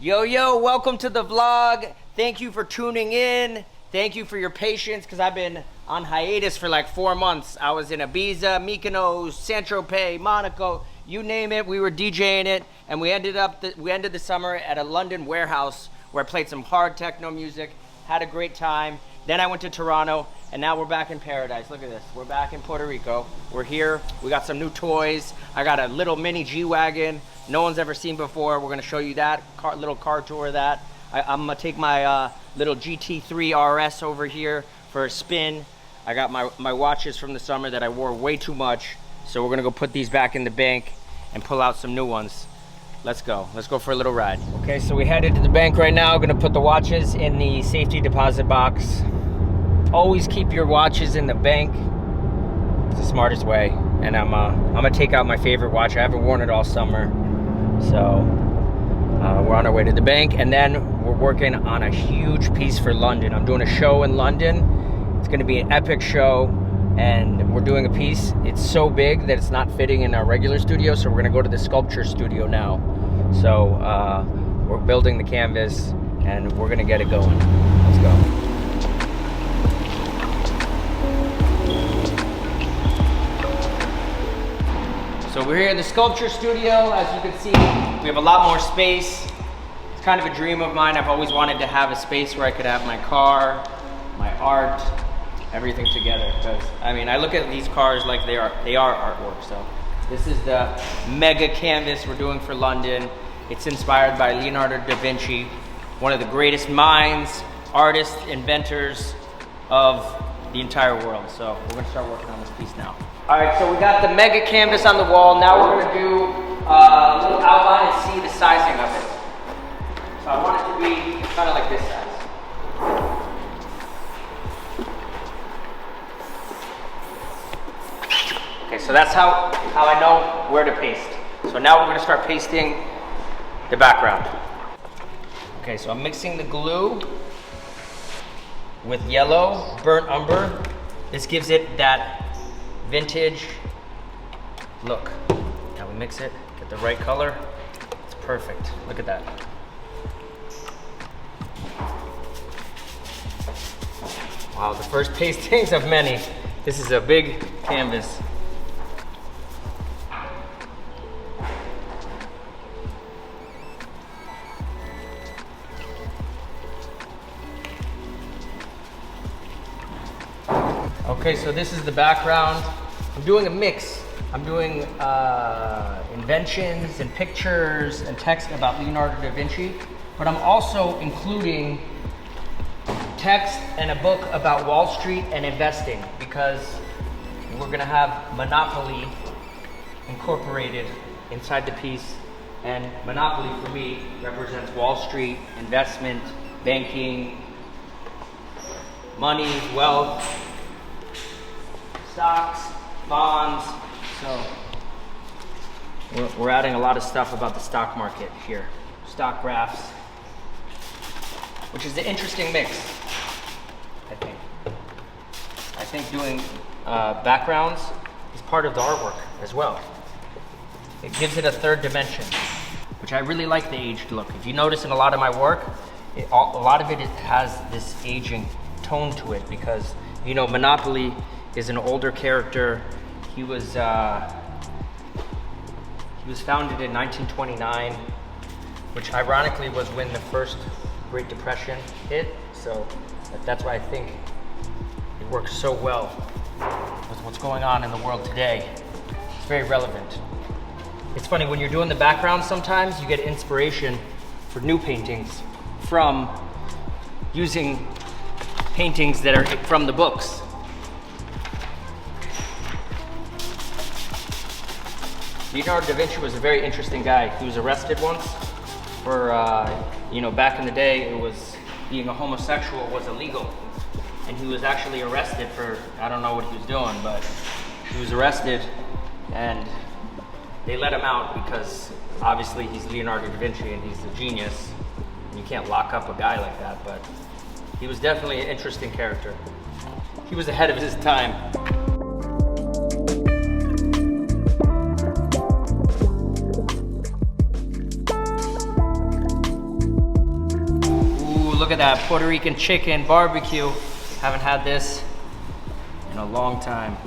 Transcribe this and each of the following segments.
Yo, welcome to the vlog. Thank you for tuning in. Thank you for your patience, because I've been on hiatus for like 4 months. I was in Ibiza, Mykonos, Saint-Tropez, Monaco, you name it, we were DJing it, and we ended the summer at a London warehouse where I played some hard techno music, had a great time. Then I went to Toronto, and now we're back in paradise. Look at this, we're back in Puerto Rico. We're here, we got some new toys. I got a little mini G-Wagon, no one's ever seen before. We're gonna show you that, little car tour of that. I'm gonna take my little GT3 RS over here for a spin. I got my watches from the summer that I wore way too much, so we're gonna go put these back in the bank and pull out some new ones. Let's go for a little ride. Okay, so we headed to the bank right now. Gonna put the watches in the safety deposit box. Always keep your watches in the bank. It's the smartest way. And I'm gonna take out my favorite watch. I haven't worn it all summer. So we're on our way to the bank, and then we're working on a huge piece for London. I'm doing a show in London. It's gonna be an epic show, and we're doing a piece. It's so big that it's not fitting in our regular studio, so we're gonna go to the sculpture studio now. So we're building the canvas, and we're gonna get it going. Let's go. So we're here in the sculpture studio. As you can see, we have a lot more space. It's kind of a dream of mine. I've always wanted to have a space where I could have my car, my art, everything together. Because I mean, I look at these cars like they are artwork. So this is the mega canvas we're doing for London. It's inspired by Leonardo da Vinci, one of the greatest minds, artists, inventors of the entire world. So we're gonna start working on this piece now. All right, so we got the mega canvas on the wall. Now we're gonna do a little outline and see the sizing of it. So I want it to be kind of like this size. Okay, so that's how I know where to paste. So now we're gonna start pasting the background. Okay, so I'm mixing the glue with yellow, burnt umber. This gives it that vintage look. Now we mix it, get the right color. It's perfect. Look at that. Wow, the first pastings of many. This is a big canvas. Okay, so this is the background. I'm doing a mix. I'm doing inventions and pictures and text about Leonardo da Vinci, but I'm also including text and a book about Wall Street and investing, because we're gonna have Monopoly incorporated inside the piece. And Monopoly for me represents Wall Street, investment, banking, money, wealth, stocks, bonds. So we're adding a lot of stuff about the stock market here. Stock graphs, which is an interesting mix, I think. I think doing backgrounds is part of the artwork as well. It gives it a third dimension, which I really like the aged look. If you notice in a lot of my work, a lot of it has this aging tone to it, because, you know, Monopoly is an older character. He was founded in 1929, which ironically was when the first Great Depression hit. So that's why I think it works so well with what's going on in the world today. It's very relevant. It's funny, when you're doing the background, sometimes you get inspiration for new paintings from using paintings that are from the books. Leonardo da Vinci was a very interesting guy. He was arrested once for, back in the day, it was being a homosexual was illegal. And he was actually arrested for, I don't know what he was doing, but he was arrested, and they let him out because obviously he's Leonardo da Vinci and he's a genius. And you can't lock up a guy like that, but he was definitely an interesting character. He was ahead of his time. Look at that, Puerto Rican chicken barbecue. Haven't had this in a long time.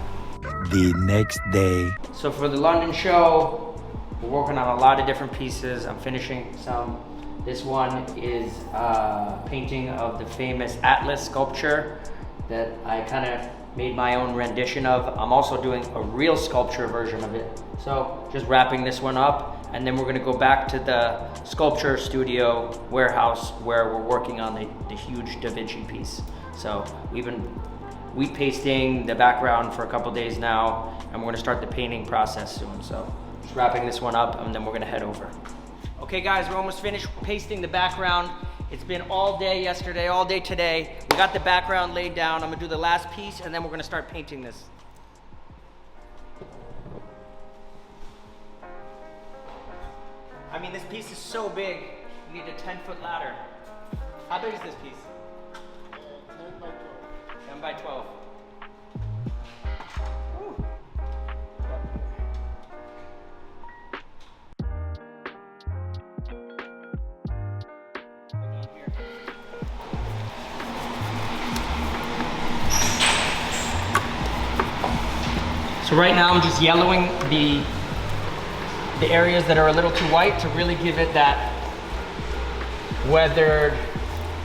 The next day. So for the London show, we're working on a lot of different pieces. I'm finishing some. This one is a painting of the famous Atlas sculpture that I kind of made my own rendition of. I'm also doing a real sculpture version of it. So just wrapping this one up, and then we're gonna go back to the sculpture studio warehouse where we're working on the huge Da Vinci piece. So we've been wheat pasting the background for a couple days now, and we're gonna start the painting process soon. So just wrapping this one up, and then we're gonna head over. Okay guys, we're almost finished pasting the background. It's been all day yesterday, all day today. We got the background laid down. I'm gonna do the last piece, and then we're gonna start painting this. I mean, this piece is so big, you need a 10-foot ladder. How big is this piece? 10 by 12. 10 by 12. Woo. So right now I'm just yellowing the areas that are a little too white to really give it that weathered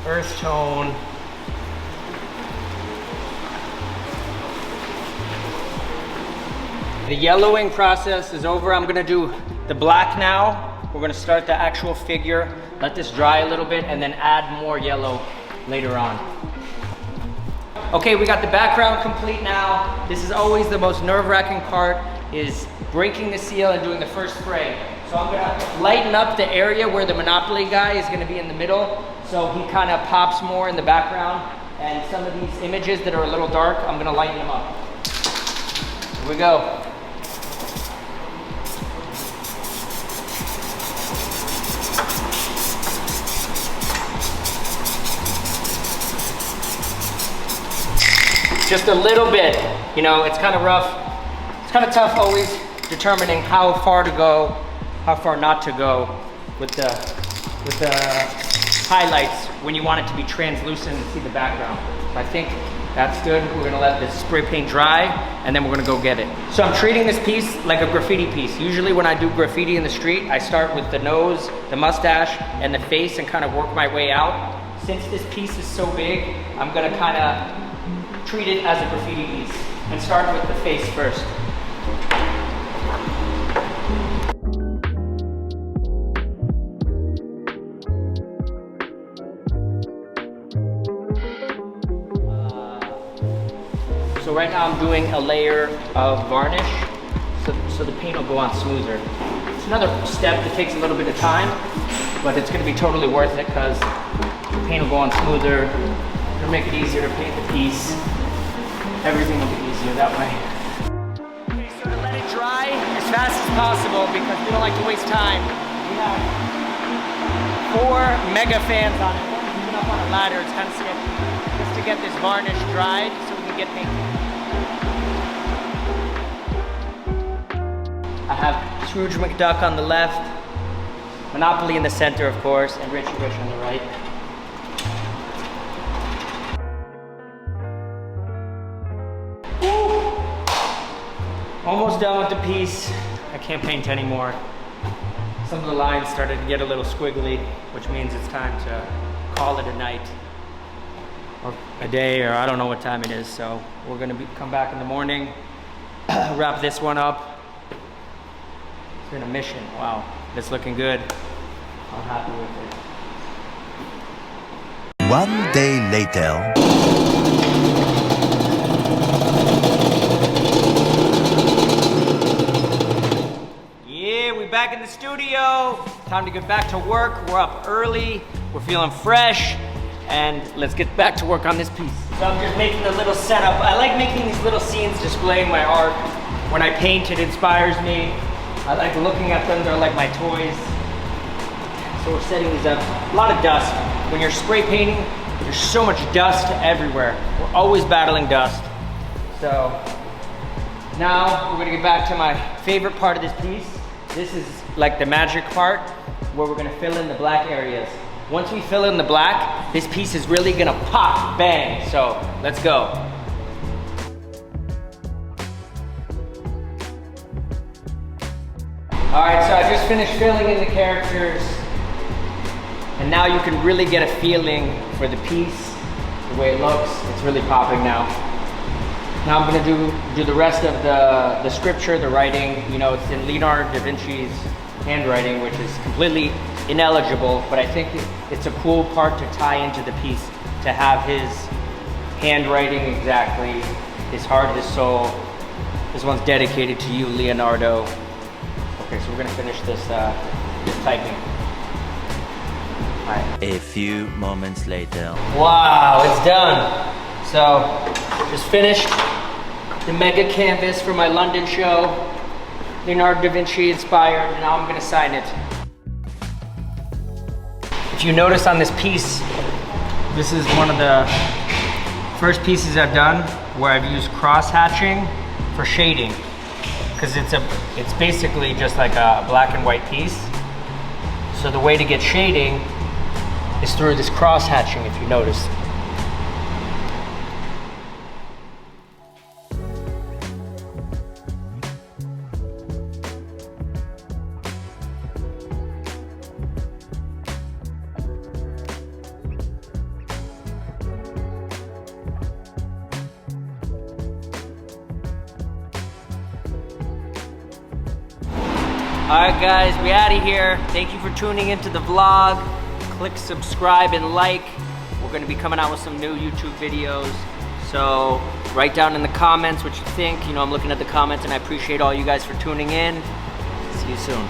earth tone. The yellowing process is over. I'm gonna do the black now. We're gonna start the actual figure, let this dry a little bit, and then add more yellow later on. Okay, we got the background complete now. This is always the most nerve-wracking part, is breaking the seal and doing the first spray. So I'm gonna lighten up the area where the Monopoly guy is gonna be in the middle, so he kind of pops more in the background. And some of these images that are a little dark, I'm gonna lighten them up. Here we go. Just a little bit, you know, it's kind of rough. It's kind of tough always determining how far to go, how far not to go with the highlights when you want it to be translucent and see the background. So I think that's good. We're gonna let this spray paint dry, and then we're gonna go get it. So I'm treating this piece like a graffiti piece. Usually when I do graffiti in the street, I start with the nose, the mustache, and the face and kind of work my way out. Since this piece is so big, I'm gonna kind of treat it as a graffiti piece and start with the face first. So right now I'm doing a layer of varnish so the paint will go on smoother. It's another step that takes a little bit of time, but it's going to be totally worth it because the paint will go on smoother. It'll make it easier to paint the piece. Everything will be easier that way. Okay, so to let it dry as fast as possible because we don't like to waste time. We have 4 mega fans on it. One's even up on a ladder, it's kind of sketchy. Just to get this varnish dried so we can get painted. I have Scrooge McDuck on the left, Monopoly in the center, of course, and Richie Rich on the right. Almost done with the piece. I can't paint anymore. Some of the lines started to get a little squiggly, which means it's time to call it a night or a day, or I don't know what time it is. So we're gonna come back in the morning, wrap this one up. It's been a mission. Wow, it's looking good. I'm happy with it. One day later. Back in the studio, time to get back to work. We're up early, we're feeling fresh, and let's get back to work on this piece. So I'm just making a little setup. I like making these little scenes displaying my art. When I paint, it inspires me. I like looking at them, they're like my toys. So we're setting these up. A lot of dust. When you're spray painting, there's so much dust everywhere. We're always battling dust. So now we're gonna get back to my favorite part of this piece. This is like the magic part where we're gonna fill in the black areas. Once we fill in the black, this piece is really gonna pop, bang. So let's go. All right, so I just finished filling in the characters, and now you can really get a feeling for the piece, the way it looks. It's really popping now. Now I'm gonna do the rest of the scripture, the writing. You know, it's in Leonardo da Vinci's handwriting, which is completely ineligible, but I think it's a cool part to tie into the piece, to have his handwriting exactly, his heart, his soul. This one's dedicated to you, Leonardo. Okay, so we're gonna finish this typing. All right. A few moments later. Wow, it's done. So, just finished the mega canvas for my London show. Leonardo da Vinci inspired, and now I'm gonna sign it. If you notice on this piece, this is one of the first pieces I've done where I've used cross hatching for shading, because it's basically just like a black and white piece. So the way to get shading is through this cross hatching, if you notice. All right, guys, we out of here. Thank you for tuning into the vlog. Click subscribe and like. We're gonna be coming out with some new YouTube videos. So write down in the comments what you think. You know, I'm looking at the comments and I appreciate all you guys for tuning in. See you soon.